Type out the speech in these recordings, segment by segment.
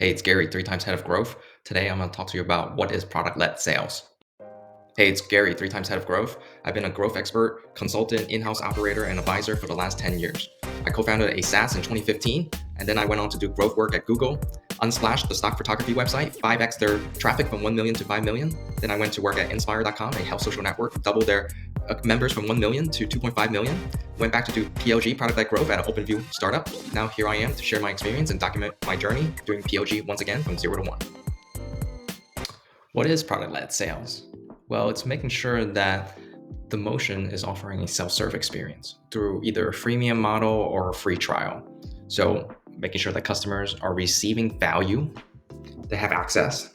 Hey, it's Gary, 3 times head of growth. Today, I'm going to talk to you about what is product-led sales. Hey, it's Gary, 3 times head of growth. I've been a growth expert, consultant, in-house operator, and advisor for the last 10 years. I co-founded a SaaS in 2015, and then I went on to do growth work at Google, Unsplash, the stock photography website, 5x their traffic from 1 million to 5 million. Then I went to work at Inspire.com, a health social network, doubled their members from 1 million to 2.5 million. Went back to do PLG, product-led growth, at an OpenView startup. Now here I am to share my experience and document my journey doing PLG once again from 0 to 1. What is product-led sales? Well, it's making sure that the motion is offering a self-serve experience through either a freemium model or a free trial. So making sure that customers are receiving value, they have access,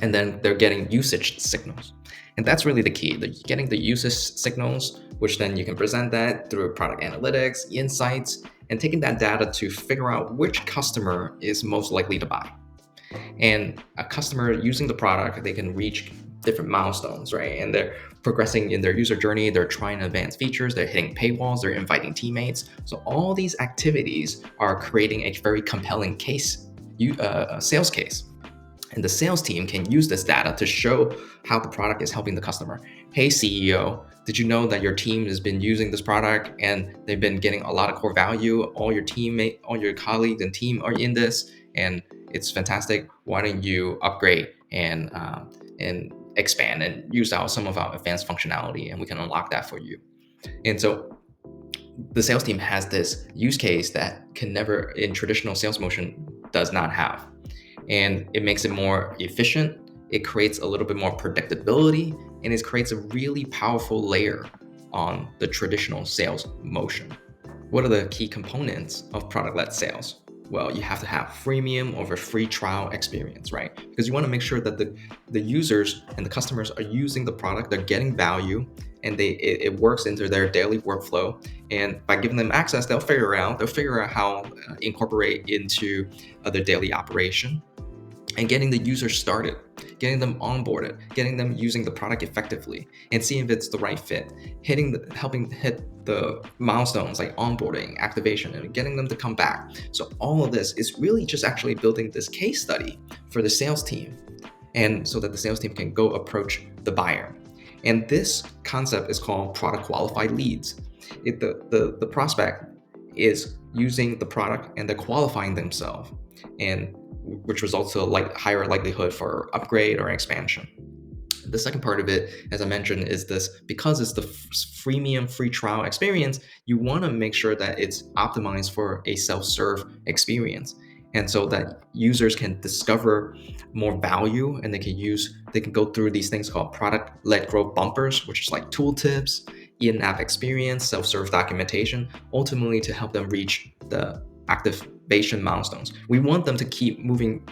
and then they're getting usage signals. And that's really the key, getting the usage signals, which then you can present that through product analytics, insights, and taking that data to figure out which customer is most likely to buy. And a customer using the product, they can reach different milestones, right? And they're progressing in their user journey, they're trying advanced features, they're hitting paywalls, they're inviting teammates. So all these activities are creating a very compelling sales case. And the sales team can use this data to show how the product is helping the customer. Hey, CEO, did you know that your team has been using this product and they've been getting a lot of core value? All your teammates, all your colleagues and team are in this, and it's fantastic. Why don't you upgrade and expand and use out some of our advanced functionality, and we can unlock that for you. And so the sales team has this use case that can never, in traditional sales motion, does not have. And it makes it more efficient. It creates a little bit more predictability, and it creates a really powerful layer on the traditional sales motion. What are the key components of product-led sales? Well, you have to have freemium over free trial experience, right? Because you want to make sure that the users and the customers are using the product, they're getting value, and it works into their daily workflow. And by giving them access, they'll figure out how to incorporate into their daily operation. And getting the users started, getting them onboarded, getting them using the product effectively, and seeing if it's the right fit, helping hit the milestones like onboarding, activation, and getting them to come back. So all of this is really just actually building this case study for the sales team, and so that the sales team can go approach the buyer. And this concept is called product qualified leads. The prospect is using the product and they're qualifying themselves, and which results to a higher likelihood for upgrade or expansion. The second part of it, as I mentioned, is this: because it's the freemium free trial experience, you want to make sure that it's optimized for a self-serve experience, and so that users can discover more value, and they can go through these things called product-led growth bumpers, which is like tooltips, in-app experience, self-serve documentation, ultimately to help them reach the activation milestones. We want them to keep moving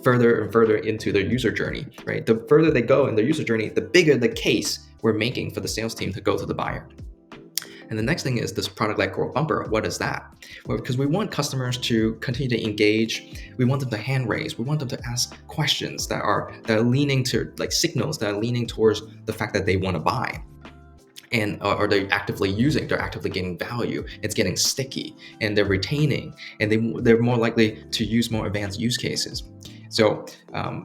further and further into their user journey, right? The further they go in their user journey, the bigger the case we're making for the sales team to go to the buyer. And the next thing is this product-led growth bumper. What is that? Well, because we want customers to continue to engage. We want them to hand raise. We want them to ask questions that are leaning to, like, signals that are leaning towards the fact that they want to buy. And are they actively using? They're actively getting value. It's getting sticky, and they're retaining, and they're more likely to use more advanced use cases. So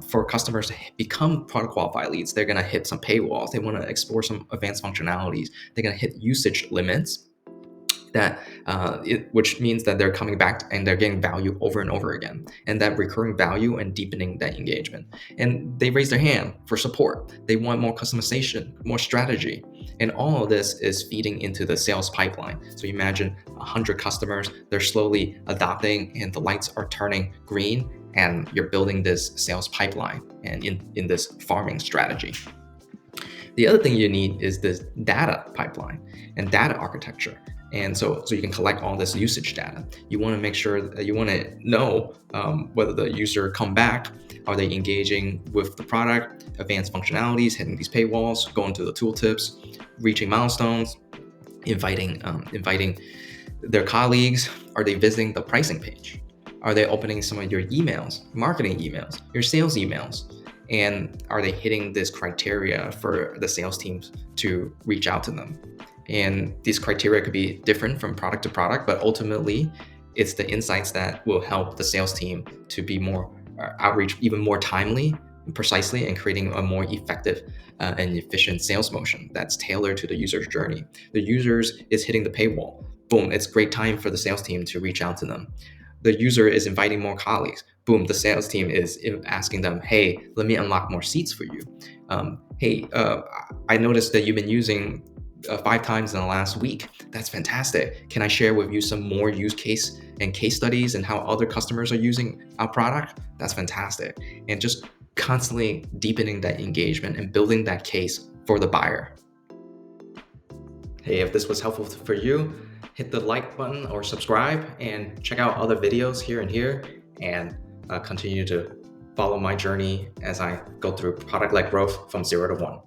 for customers to become product qualified leads, they're going to hit some paywalls. They want to explore some advanced functionalities. They're going to hit usage limits, which means that they're coming back and they're getting value over and over again, and that recurring value and deepening that engagement. And they raise their hand for support. They want more customization, more strategy, and all of this is feeding into the sales pipeline. So you imagine 100 customers, they're slowly adopting, and the lights are turning green, and you're building this sales pipeline and in this farming strategy. The other thing you need is this data pipeline and data architecture. And so you can collect all this usage data. You want to make sure that you want to know whether the user come back, are they engaging with the product, advanced functionalities, hitting these paywalls, going to the tooltips, reaching milestones, inviting their colleagues. Are they visiting the pricing page? Are they opening some of your emails, marketing emails, your sales emails? And are they hitting this criteria for the sales teams to reach out to them? And these criteria could be different from product to product, but ultimately it's the insights that will help the sales team to be more outreach even more timely, precisely, and creating a more effective and efficient sales motion that's tailored to the user's journey. The users is hitting the paywall. Boom, it's great time for the sales team to reach out to them. The user is inviting more colleagues. Boom, the sales team is asking them, hey, let me unlock more seats for you. Hey, I noticed that you've been using 5 times in the last week. That's fantastic. Can I share with you some more use case and case studies and how other customers are using our product? That's fantastic. And just constantly deepening that engagement and building that case for the buyer. Hey, if this was helpful for you, hit the like button or subscribe and check out other videos here and here, and continue to follow my journey as I go through product-led growth from 0 to 1.